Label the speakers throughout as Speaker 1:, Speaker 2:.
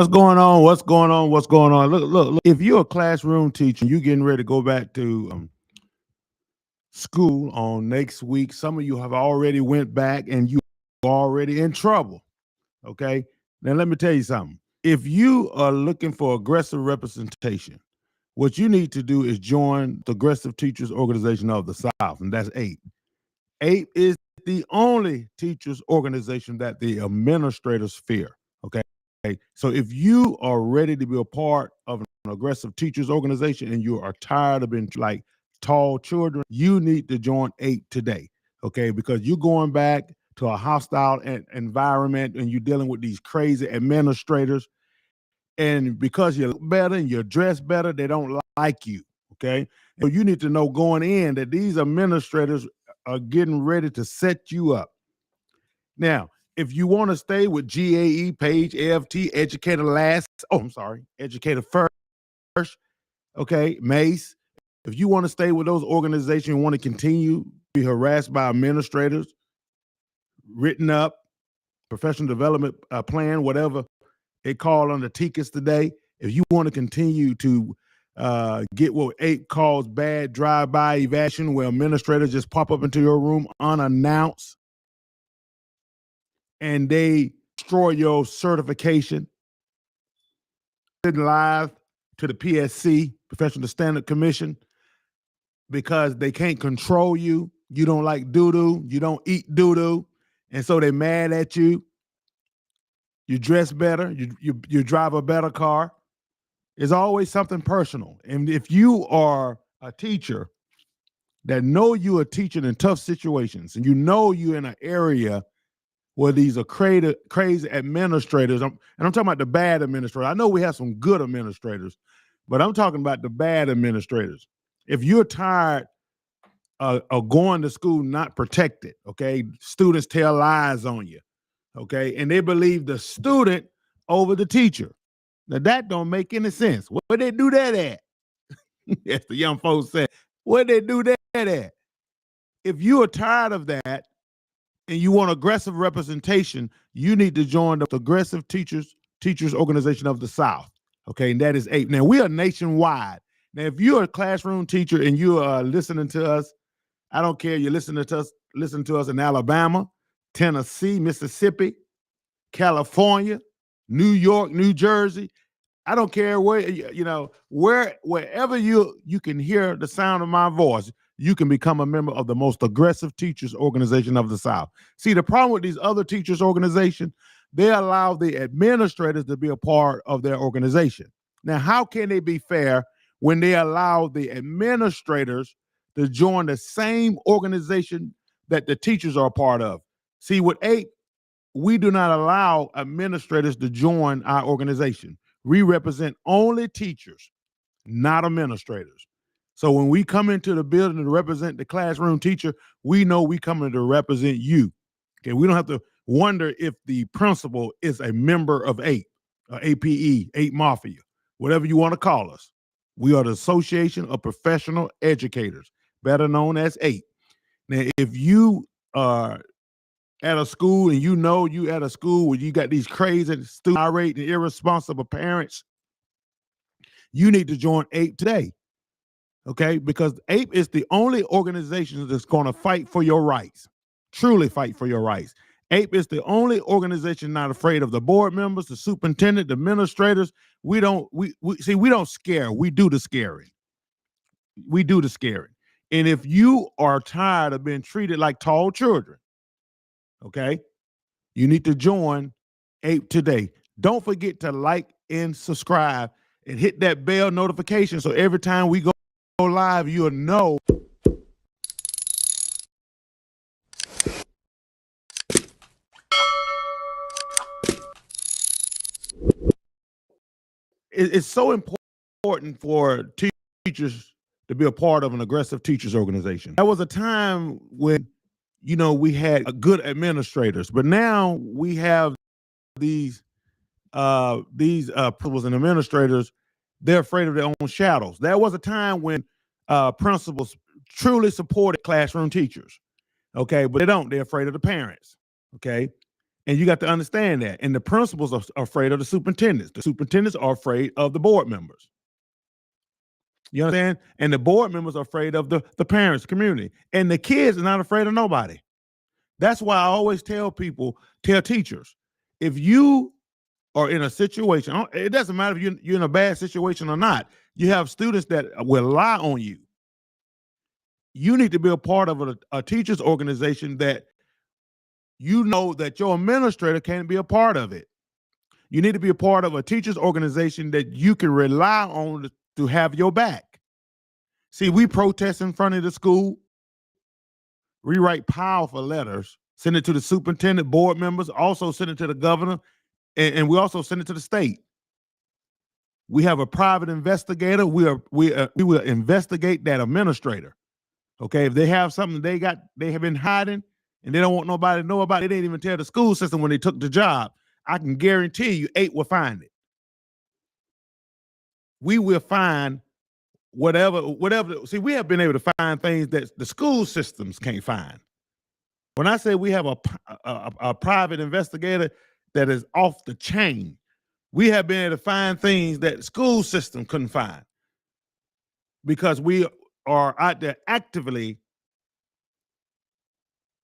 Speaker 1: What's going on? What's going on? What's going on? Look. If you're a classroom teacher, you getting ready to go back to school on next week. Some of you have already went back and you already in trouble. Okay. Now let me tell you something. If you are looking for aggressive representation, what you need to do is join the Aggressive Teachers Organization of the South, and that's APE. APE is the only teachers organization that the administrators fear. Okay. So if you are ready to be a part of an aggressive teachers organization and you are tired of being like tall children, you need to join APE today. Okay. Because you're going back to a hostile environment and you're dealing with these crazy administrators. And because you look better and you're dressed better, they don't like you. Okay. So you need to know going in that these administrators are getting ready to set you up. Now, if you want to stay with GAE, Page, AFT, Educator Last, Educator First, okay, Mace. If you want to stay with those organizations and want to continue to be harassed by administrators, written up, professional development plan, whatever they call on the tickets today, if you want to continue to get what APE calls bad drive-by evasion, where administrators just pop up into your room unannounced and they destroy your certification, live to the PSC, Professional Standard Commission, because they can't control you. You don't like doo-doo. You don't eat doo-doo. And so they're mad at you. You dress better. You drive a better car. It's always something personal. And if you are a teacher that know you are teaching in tough situations and you know you're in an area where these are crazy administrators, and I'm talking about the bad administrators. I know we have some good administrators, but I'm talking about the bad administrators. If you're tired of going to school not protected, okay, students tell lies on you, okay, and they believe the student over the teacher. Now that don't make any sense. Where they do that at? As the young folks say, where they do that at? If you are tired of that and you want aggressive representation, you need to join the Aggressive Teachers Organization of the South. Okay, and that is APE. Now we are nationwide. Now, if you're a classroom teacher and you are listening to us, I don't care. You're listening to us in Alabama, Tennessee, Mississippi, California, New York, New Jersey. I don't care where, wherever you can hear the sound of my voice, you can become a member of the most aggressive teachers organization of the South. See, the problem with these other teachers organizations, they allow the administrators to be a part of their organization. Now, how can they be fair when they allow the administrators to join the same organization that the teachers are a part of? See, with APE, we do not allow administrators to join our organization. We represent only teachers, not administrators. So when we come into the building to represent the classroom teacher, we know we coming to represent you. Okay, we don't have to wonder if the principal is a member of APE, APE, APE Mafia, whatever you want to call us. We are the Association of Professional Educators, better known as APE. Now, if you are at a school and you know you at a school where you got these crazy, stupid, irate, and irresponsible parents, you need to join APE today. Okay, because APE is the only organization that's going to fight for your rights, truly fight for your rights. APE is the only organization not afraid of the board members, the superintendent, the administrators. We don't scare. We do the scaring. We do the scaring. And if you are tired of being treated like tall children, okay, you need to join APE today. Don't forget to like and subscribe and hit that bell notification so every time we go live, you'll know. It's so important for teachers to be a part of an aggressive teachers organization. There was a time when, we had good administrators, but now we have these principals and administrators. They're afraid of their own shadows. There was a time when principals truly supported classroom teachers, okay, but they don't. They're afraid of the parents, okay. And you got to understand that. And the principals are afraid of the superintendents. The superintendents are afraid of the board members. You understand? And the board members are afraid of the parents, community. And the kids are not afraid of nobody. That's why I always tell teachers, if you are in a situation, it doesn't matter if you're in a bad situation or not, you have students that will rely on you. You need to be a part of a teacher's organization that you know that your administrator can't be a part of it. You need to be a part of a teacher's organization that you can rely on to have your back. See, we protest in front of the school, rewrite powerful letters, send it to the superintendent, board members, also send it to the governor, and we also send it to the state. We have a private investigator. We will investigate that administrator. Okay, if they have something they have been hiding and they don't want nobody to know about it, they didn't even tell the school system when they took the job. I can guarantee you 8 will find it. We will find whatever. See, we have been able to find things that the school systems can't find. When I say we have a private investigator that is off the chain, we have been able to find things that the school system couldn't find because we are out there actively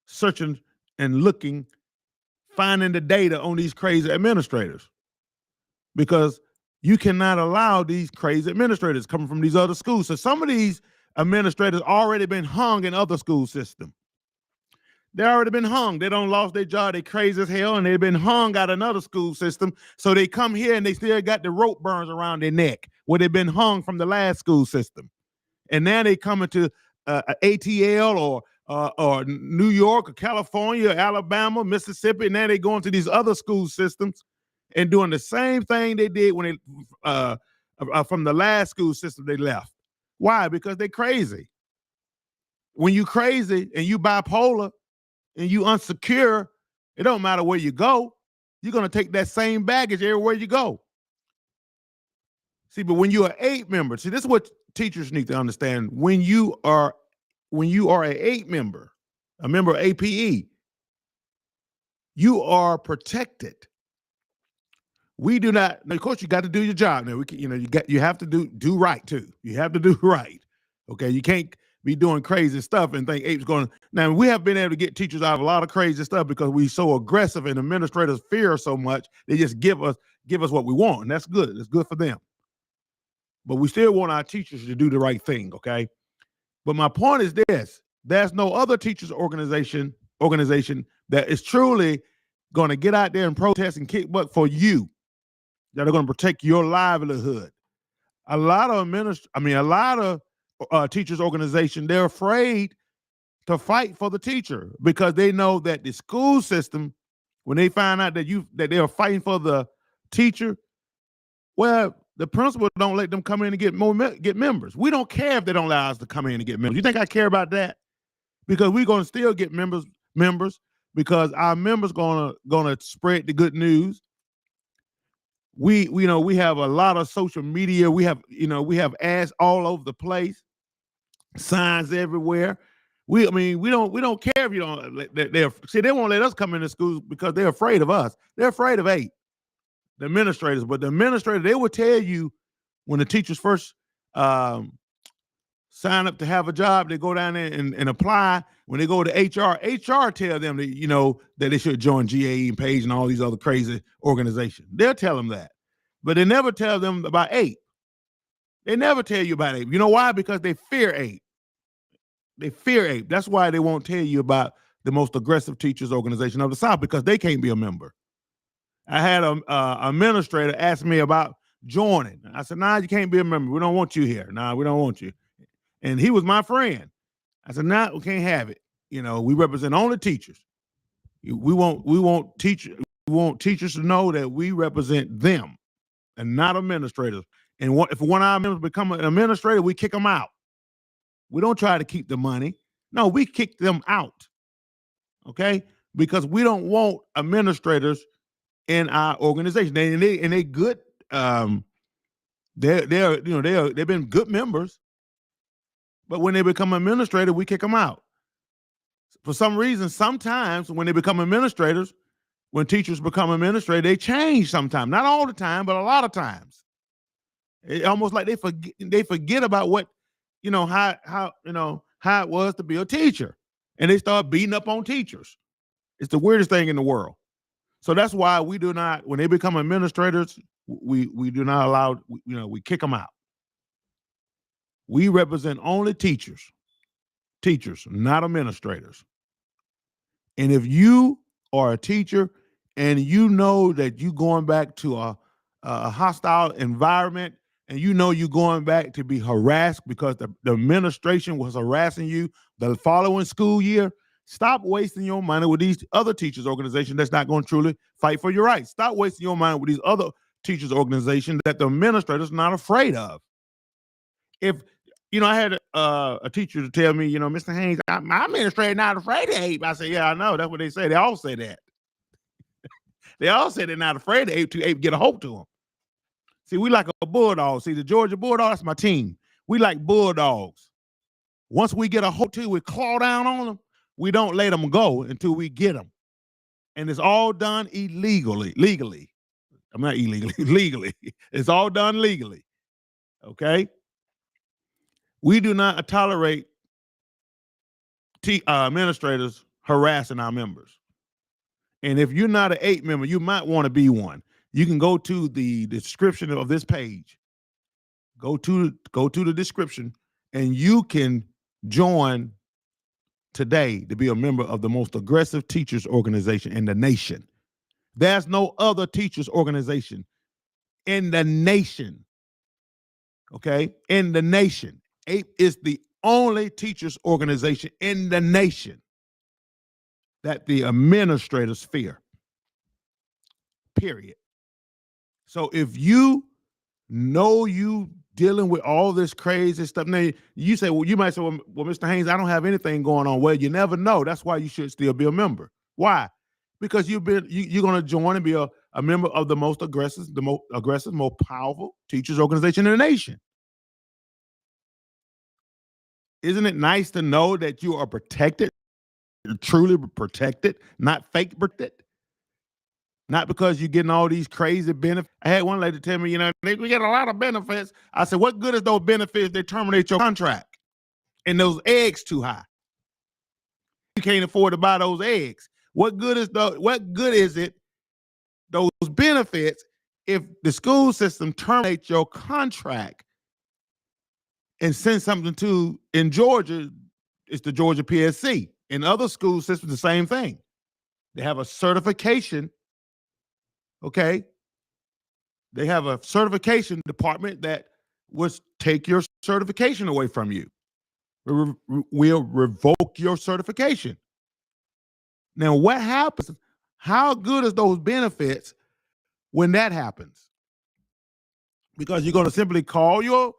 Speaker 1: searching and looking, finding the data on these crazy administrators, because you cannot allow these crazy administrators coming from these other schools. So some of these administrators already been hung in other school systems. They already been hung. They don't lost their job. They crazy as hell, and they've been hung out another school system. So they come here and they still got the rope burns around their neck where they've been hung from the last school system. And now they come into ATL or New York or California, or Alabama, Mississippi. And now they going to these other school systems and doing the same thing they did when they from the last school system they left. Why? Because they crazy. When you crazy and you bipolar and you unsecure, it don't matter where you go. You're going to take that same baggage everywhere you go. See, but when you're an APE member, see, this is what teachers need to understand. When you are an APE member, a member of APE, you are protected. We do not. Of course, you got to do your job. Now, you have to do right too. You have to do right. Okay, you can't be doing crazy stuff and think APE's going to. Now, we have been able to get teachers out of a lot of crazy stuff because we're so aggressive and administrators fear so much. They just give us what we want, and that's good. It's good for them. But we still want our teachers to do the right thing, okay? But my point is this: there's no other teachers organization that is truly going to get out there and protest and kick butt for you, that are going to protect your livelihood. A lot of teachers organization, they're afraid to fight for the teacher because they know that the school system, when they find out that they are fighting for the teacher, well, the principal don't let them come in and get members. We don't care if they don't allow us to come in and get members. You think I care about that? Because we're going to still get members because our members gonna spread the good news. We have a lot of social media. We have ads all over the place, signs everywhere. We don't care if you don't. They won't let us come into schools because they're afraid of us. They're afraid of APE, the administrators. But the administrators, they will tell you when the teachers first sign up to have a job, they go down there and apply. When they go to HR tell them that they should join GAE and PAGE and all these other crazy organizations. They'll tell them that, but they never tell them about APE. They never tell you about APE. You know why? Because they fear APE. They fear APE. That's why they won't tell you about the most aggressive teachers organization of the South, because they can't be a member. I had a administrator ask me about joining. I said, "Nah, you can't be a member. We don't want you here. Nah, we don't want you." And he was my friend. I said, "Nah, we can't have it. We represent only teachers. We want teachers to know that we represent them and not administrators. And if one of our members become an administrator, we kick them out. We don't try to keep the money. No, we kick them out. Okay? Because we don't want administrators in our organization. They good. They've been good members, but when they become administrators, we kick them out. For some reason, sometimes when they become administrators, when teachers become administrators, they change sometimes. Not all the time, but a lot of times. It's almost like they forget about what, how it was to be a teacher. And they start beating up on teachers. It's the weirdest thing in the world. So that's why we do not, when they become administrators, we do not allow, we kick them out. We represent only teachers, not administrators. And if you are a teacher and you know that you're going back to a hostile environment, and you know you're going back to be harassed because the administration was harassing you the following school year, stop wasting your money with these other teachers organizations that's not going to truly fight for your rights. Stop wasting your money with these other teachers organizations that the administrators are not afraid of. If I had a teacher to tell me, Mr. Haynes, my administrator not afraid of APE. I said, yeah, I know. That's what they say. They all say that. They all say they're not afraid of APE to APE get a hold to them. See, we like a bulldog. See, the Georgia Bulldog, that's my team. We like bulldogs. Once we get a hold to, we claw down on them. We don't let them go until we get them. And it's all done legally. I'm not illegally, legally. It's all done legally. Okay? We do not tolerate administrators harassing our members. And if you're not an APE member, you might want to be one. You can go to the description of this page. Go to the description, and you can join today to be a member of the most aggressive teachers organization in the nation. There's no other teachers organization in the nation. Okay? In the nation. APE is the only teachers organization in the nation that the administrators fear. Period. So if you know you dealing with all this crazy stuff, now you say, well, you might say, well, Mr. Haynes, I don't have anything going on. Well, you never know. That's why you should still be a member. Why? Because you're going to join and be a member of the most aggressive, most powerful teachers organization in the nation. Isn't it nice to know that you are protected? You're truly protected, not fake protected. Not because you're getting all these crazy benefits. I had one lady tell me, we get a lot of benefits. I said, what good is those benefits? They terminate your contract and those eggs too high. You can't afford to buy those eggs. What good is it, those benefits, if the school system terminates your contract and sends something to, in Georgia, it's the Georgia PSC. In other school systems, the same thing. They have a certification. Okay. They have a certification department that will take your certification away from you. We'll revoke your certification. Now, what happens? How good is those benefits when that happens? Because you're going to simply call your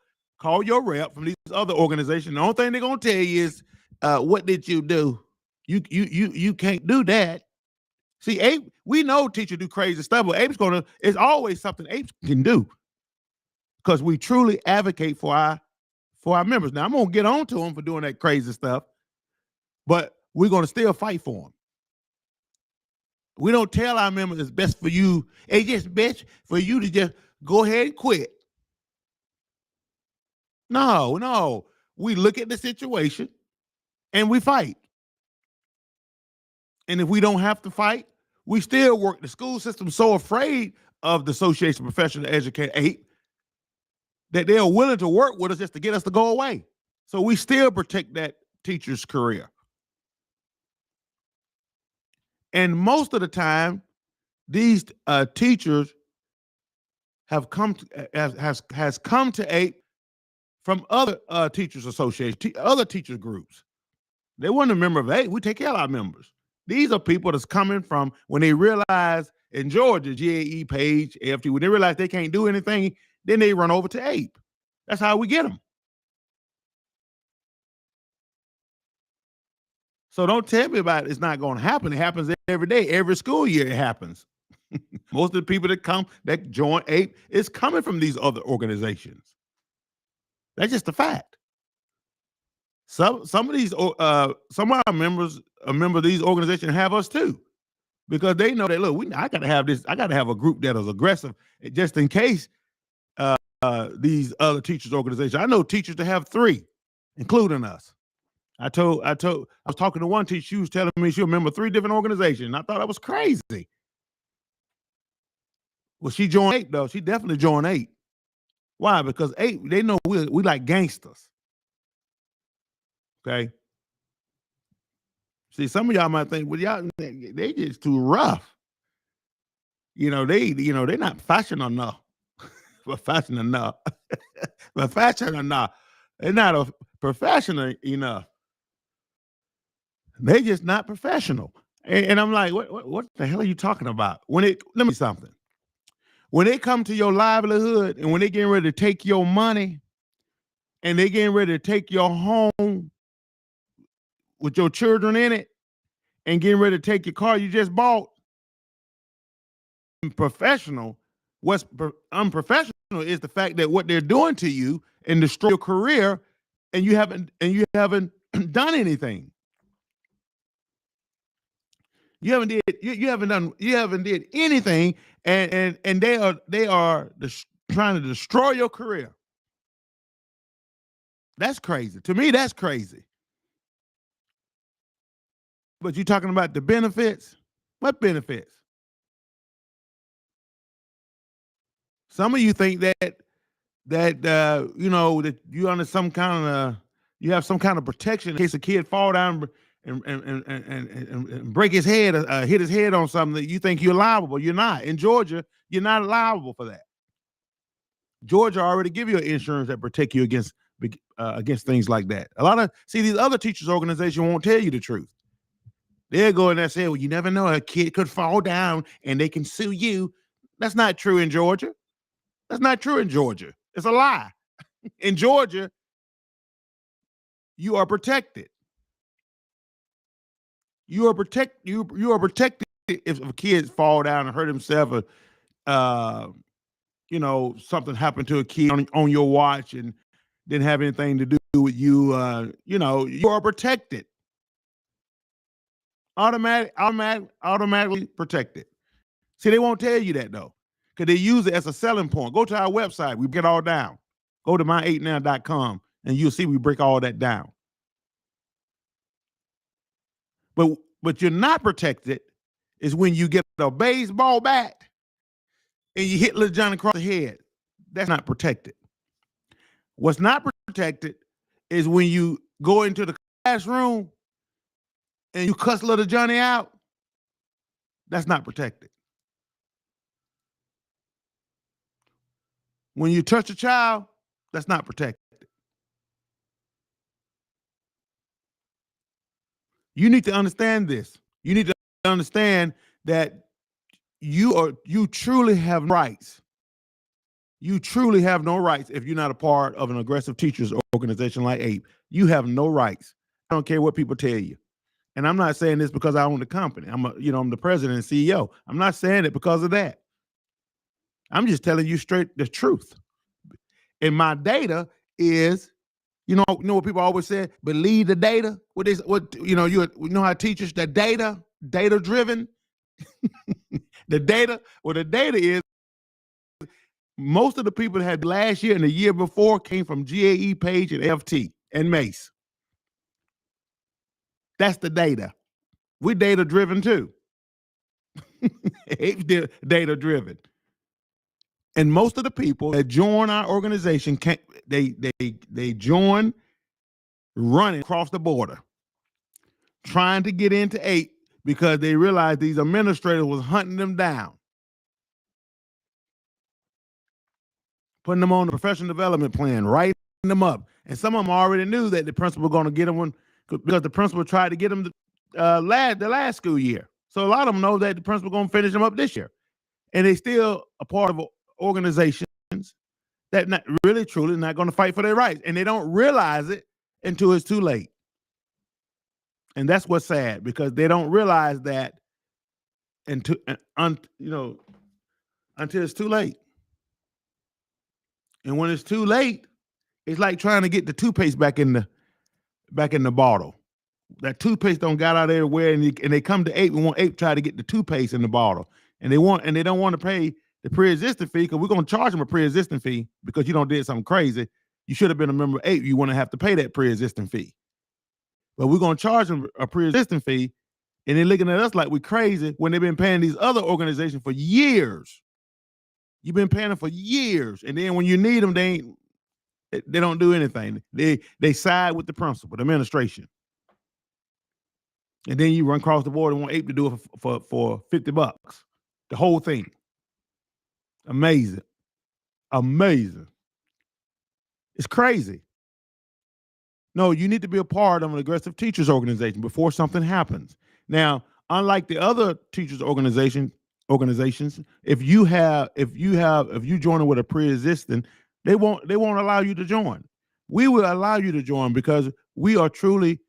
Speaker 1: rep from these other organizations. The only thing they're going to tell you is, what did you do? You can't do that. See, APE, we know teachers do crazy stuff, but it's always something APE can do, because we truly advocate for our members. Now, I'm going to get on to them for doing that crazy stuff, but we're going to still fight for them. We don't tell our members it's best for you. It's just best for you to just go ahead and quit. No. We look at the situation and we fight. And if we don't have to fight, we still work. The school system's so afraid of the Association of Professional Educators, APE, that they are willing to work with us just to get us to go away. So we still protect that teacher's career. And most of the time, these teachers have come to APE from other teachers associations, other teachers groups. They weren't a member of APE. We take care of our members. These are people that's coming from, when they realize in Georgia, GAE, Page, AFT, when they realize they can't do anything, then they run over to APE. That's how we get them. So don't tell me about it's not going to happen. It happens every day. Every school year it happens. Most of the people that join APE is coming from these other organizations. That's just a fact. Some of our members, a member of these organizations, have us too. because they know that, look, I got to have this. I got to have a group that is aggressive just in case these other teachers' organizations. I know teachers that have 3, including us. I was talking to one teacher. She was telling me she remember 3 different organizations. I thought that was crazy. Well, she joined APE though. She definitely joined APE. Why? Because APE, they know we like gangsters. Okay. See, some of y'all might think, well, y'all they just too rough. They're not fashion enough. But fashion enough. But fashion enough. They're not a professional enough. They just not professional. And I'm like, what the hell are you talking about? Let me something. When they come to your livelihood and when they getting ready to take your money and they getting ready to take your home with your children in it and getting ready to take your car you just bought, professional, what's unprofessional is the fact that what they're doing to you and destroy your career and you haven't done anything. You haven't did anything, and they are trying to destroy your career. That's crazy. To me, that's crazy. But you're talking about the benefits? What benefits? Some of you think that that you under some kind of you have some kind of protection in case a kid fall down and break his head, hit his head on something that you think you're liable. You're not. In Georgia, you're not liable for that. Georgia already give you an insurance that protect you against things like that. These other teachers organizations won't tell you the truth. They'll go in there and say, well, you never know, a kid could fall down and they can sue you. That's not true in Georgia. That's not true in Georgia. It's a lie. In Georgia, you are protected. You are protected if a kid fall down and hurt himself, or something happened to a kid on your watch and didn't have anything to do with you. You are protected. Automatically protected. See, they won't tell you that though, because they use it as a selling point. Go to our website. We break it all down. Go to my8now.com and you'll see we break all that down. But you're not protected is when you get a baseball bat and you hit little Johnny across the head. That's not protected. What's not protected is when you go into the classroom and you cuss little Johnny out. That's not protected. When you touch a child, that's not protected. You need to understand this. You need to understand that you truly have rights. You truly have no rights if you're not a part of an aggressive teachers organization like APE. You have no rights. I don't care what people tell you. And I'm not saying this because I own the company. I'm the president and CEO. I'm not saying it because of that. I'm just telling you straight the truth. And my data is, you know what people always say, believe the data. You know how teachers, the data driven. The data is most of the people that had last year and the year before came from GAE, Page, and FT and Mace. That's the data. We're data driven too. Data driven. And most of the people that join our organization they join running across the border, trying to get into APE because they realized these administrators was hunting them down, putting them on the professional development plan, writing them up. And some of them already knew that the principal was going to get them one because the principal tried to get them the last school year. So a lot of them know that the principal going to finish them up this year. And they still a part of organizations that not really truly not going to fight for their rights. And they don't realize it until it's too late. And that's what's sad, because they don't realize that until it's too late. And when it's too late, it's like trying to get the toothpaste back in the bottle. That toothpaste don't got out everywhere, and they come to APE and want APE try to get the toothpaste in the bottle, and they don't want to pay the pre-existing fee because we're going to charge them a pre-existing fee because you don't did something crazy. You should have been a member of APE. You want to have to pay that pre-existing fee, but we're going to charge them a pre-existing fee, and they're looking at us like we're crazy when they've been paying these other organizations for years. You've been paying them for years, and then when you need them, they don't do anything. They side with the principal, the administration. And then you run across the board and want APE to do it for $50. The whole thing. Amazing. Amazing. It's crazy. No, you need to be a part of an aggressive teachers organization before something happens. Now, unlike the other teachers organizations, if you join with a pre-existing, they won't allow you to join. We will allow you to join because we are truly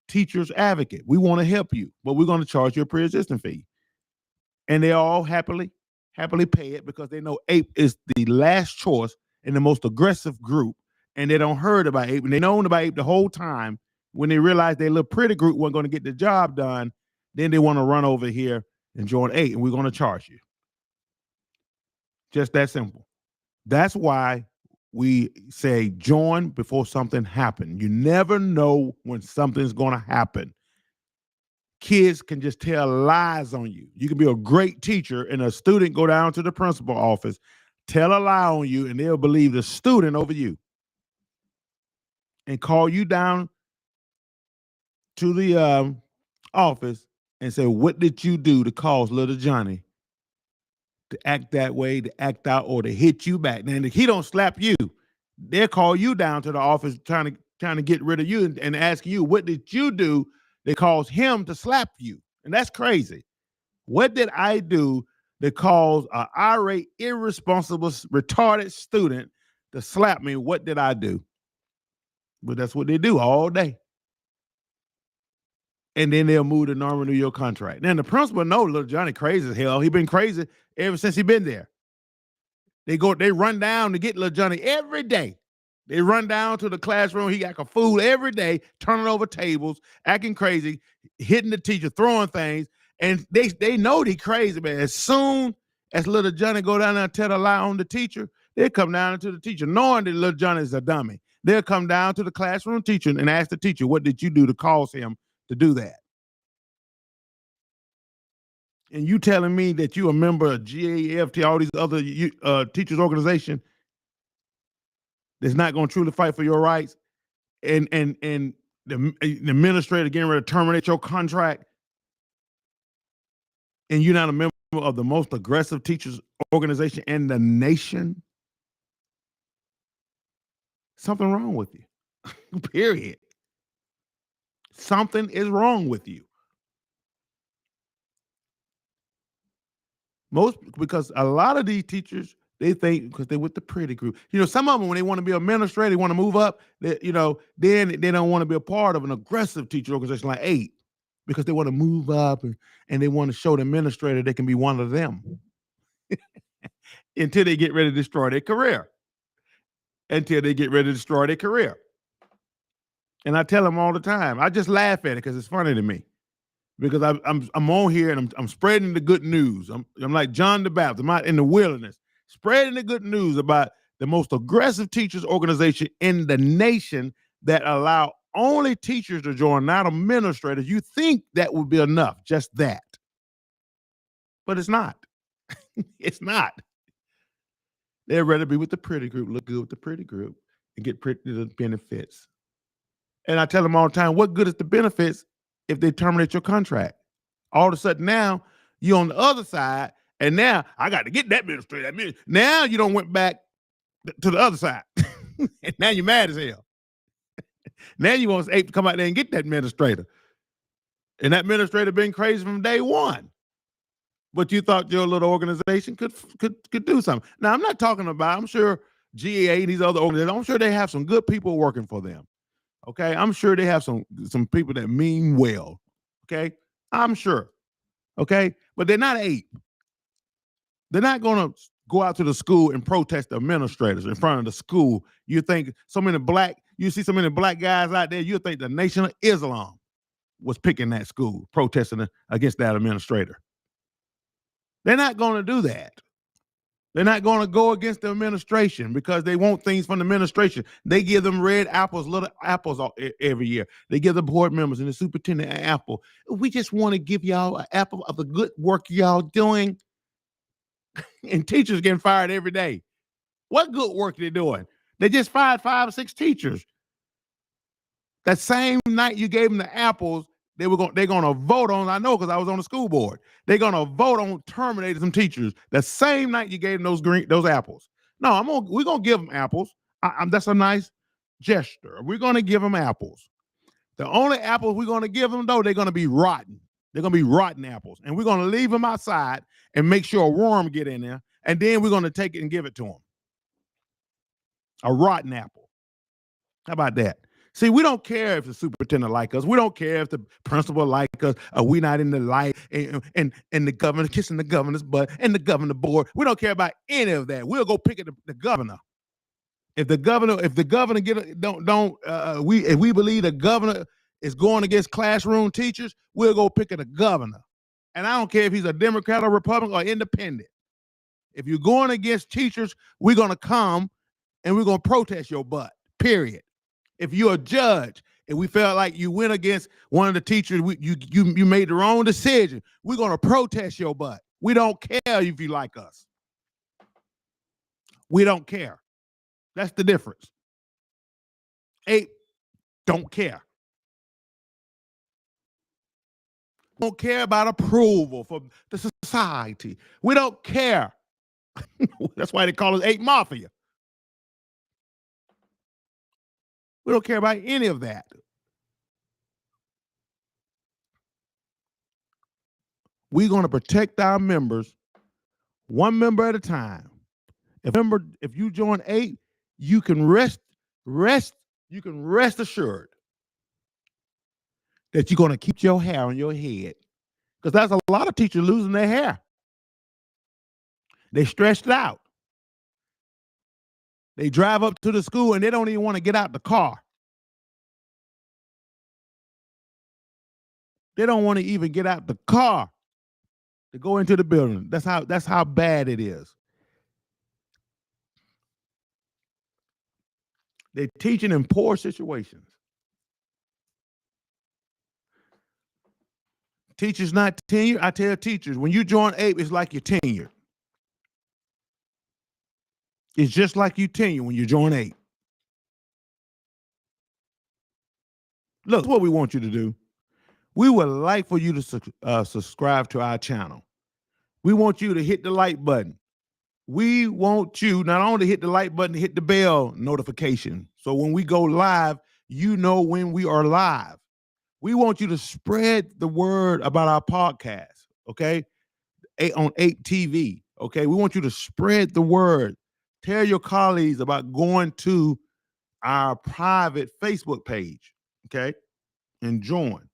Speaker 1: teachers advocate. We want to help you, but we're going to charge you a pre-existing fee. And they all happily pay it because they know APE is the last choice and the most aggressive group, and they don't heard about APE, and they known about APE the whole time. When they realized their little pretty group wasn't going to get the job done, then they want to run over here and join APE, and we're going to charge you. Just that simple. That's why we say join before something happens. You never know when something's going to happen. Kids can just tell lies on you. You can be a great teacher and a student go down to the principal office, tell a lie on you, and they'll believe the student over you and call you down to the office and say, what did you do to cause little Johnny to act that way, to act out, or to hit you back? Now, if he don't slap you, they'll call you down to the office trying to get rid of you and ask you, what did you do that caused him to slap you? And that's crazy. What did I do that caused an irate, irresponsible, retarded student to slap me? What did I do? But that's what they do all day. And then they'll move to non-renew your contract. Now the principal knows little Johnny crazy as hell. He been crazy ever since he been there. They run down to get little Johnny every day. They run down to the classroom. He got a fool every day, turning over tables, acting crazy, hitting the teacher, throwing things. And they know they crazy, man. As soon as little Johnny go down there and tell a lie on the teacher, they come down to the teacher, knowing that little Johnny's a dummy. They'll come down to the classroom teacher and ask the teacher, what did you do to cause him to do that? And you telling me that you a member of GAFT, all these other teachers organization that's not going to truly fight for your rights, and the administrator getting ready to terminate your contract, and you're not a member of the most aggressive teachers organization in the nation? Something wrong with you. Period. Something is wrong with you. Because a lot of these teachers, they think because they're with the pretty group. Some of them, when they want to be administrator, they want to move up, then they don't want to be a part of an aggressive teacher organization like APE because they want to move up and they want to show the administrator they can be one of them until they get ready to destroy their career. And I tell them all the time. I just laugh at it because it's funny to me. Because I'm on here and I'm spreading the good news. I'm like John the Baptist. I'm out in the wilderness spreading the good news about the most aggressive teachers organization in the nation that allow only teachers to join, not administrators. You think that would be enough, just that. But it's not. It's not. They'd rather be with the pretty group, look good with the pretty group, and get pretty benefits. And I tell them all the time, what good is the benefits if they terminate your contract? All of a sudden now you're on the other side, and now I got to get that administrator. Now you don't went back to the other side. And now you're mad as hell. Now you want APE to come out there and get that administrator. And that administrator been crazy from day one. But you thought your little organization could do something. Now I'm not talking about, I'm sure GAA and these other organizations, I'm sure they have some good people working for them. Okay, I'm sure they have some people that mean well. Okay, I'm sure. Okay, but they're not APE. They're not going to go out to the school and protest the administrators in front of the school. You see so many black guys out there, you think the Nation of Islam. was picking that school, protesting against that administrator. They're not going to do that. They're not going to go against the administration because they want things from the administration. They give them red apples, little apples every year. They give the board members and the superintendent an apple. We just want to give y'all an apple of the good work y'all doing. And teachers getting fired every day. What good work they doing? They just fired 5 or 6 teachers. That same night you gave them the apples, they're gonna vote on. I know because I was on the school board. They're gonna vote on terminating some teachers. The same night you gave them those apples. No, we're gonna give them apples. That's a nice gesture. We're gonna give them apples. The only apples we're gonna give them though, they're gonna be rotten. They're gonna be rotten apples, and we're gonna leave them outside and make sure a worm get in there, and then we're gonna take it and give it to them. A rotten apple. How about that? See, we don't care if the superintendent like us. We don't care if the principal like us. We not in the light and the governor kissing the governor's butt and the governor board. We don't care about any of that. We'll go pick at the governor. If the governor if we believe the governor is going against classroom teachers, we'll go pick at the governor. And I don't care if he's a Democrat or Republican or independent. If you're going against teachers, we're gonna come and we're gonna protest your butt. Period. If you're a judge and we felt like you went against one of the teachers, you made the wrong decision, we're going to protest your butt. We don't care if you like us. We don't care. That's the difference. APE don't care. We don't care about approval from the society. We don't care. That's why they call us APE Mafia. We don't care about any of that. We're going to protect our members one member at a time. If you join APE, you can rest assured that you're going to keep your hair on your head. Because there's a lot of teachers losing their hair. They stressed out. They drive up to the school and they don't even want to get out the car. They don't want to even get out the car to go into the building. That's how bad it is. They're teaching in poor situations. Teachers not tenured. I tell teachers, when you join APE, it's like you're tenured. It's just like you tenure when you join APE. Look, what we want you to do. We would like for you to subscribe to our channel. We want you to hit the like button. We want you not only to hit the like button, to hit the bell notification. So when we go live, you know when we are live. We want you to spread the word about our podcast, okay? On APE TV, okay? We want you to spread the word. Tell your colleagues about going to our private Facebook page, okay? And join.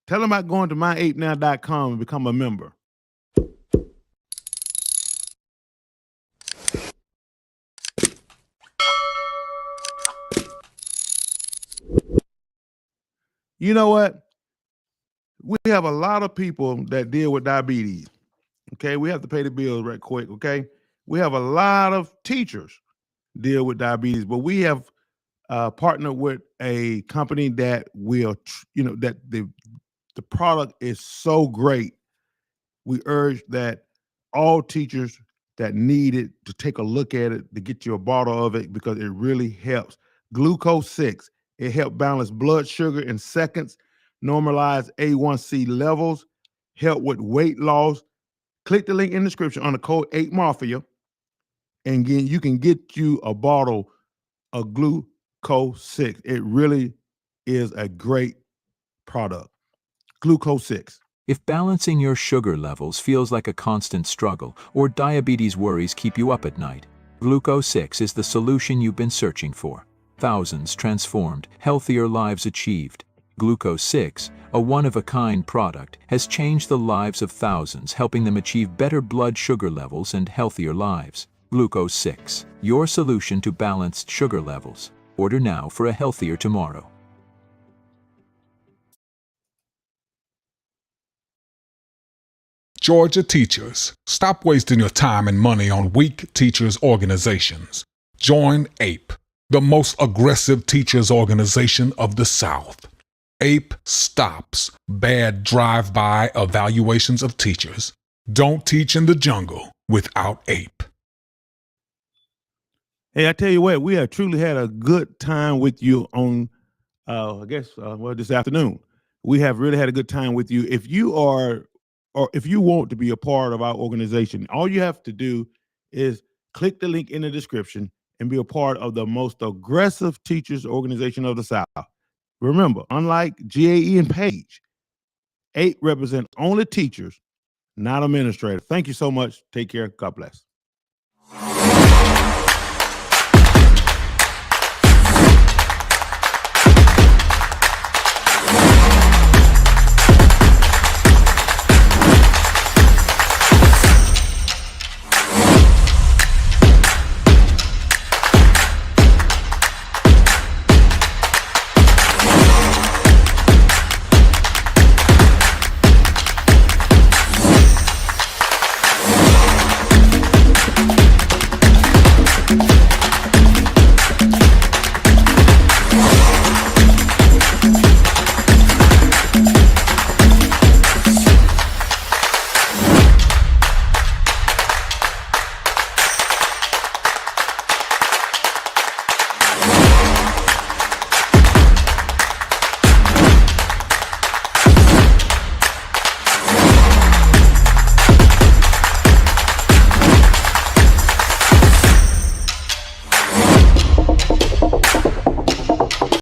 Speaker 1: Tell them about going to myapenow.com and become a member. You know what? We have a lot of people that deal with diabetes. Okay, we have to pay the bills right quick. Okay, we have a lot of teachers deal with diabetes, but we have partnered with a company that will, that the product is so great. We urge that all teachers that need it to take a look at it, to get you a bottle of it, because it really helps. Glucose 6, it helps balance blood sugar in seconds, normalize A1C levels, help with weight loss. Click the link in the description on the code 8Mafia, and again, you can get you a bottle of Glucose 6. It really is a great product. Glucose 6.
Speaker 2: If balancing your sugar levels feels like a constant struggle, or diabetes worries keep you up at night, Glucose 6 is the solution you've been searching for. Thousands transformed, healthier lives achieved. Glucose 6, a one-of-a-kind product, has changed the lives of thousands, helping them achieve better blood sugar levels and healthier lives. Glucose 6, your solution to balanced sugar levels. Order now for a healthier tomorrow.
Speaker 3: Georgia teachers, stop wasting your time and money on weak teachers organizations. Join APE, the most aggressive teachers organization of the South. APE stops bad drive-by evaluations of teachers. Don't teach in the jungle without APE.
Speaker 1: Hey, I tell you what, we have truly had a good time with you on, this afternoon. We have really had a good time with you. If you are, or if you want to be a part of our organization, all you have to do is click the link in the description and be a part of the most aggressive teachers organization of the South. Remember, unlike GAE and Page, 8 represent only teachers, not administrators. Thank you so much. Take care. God bless.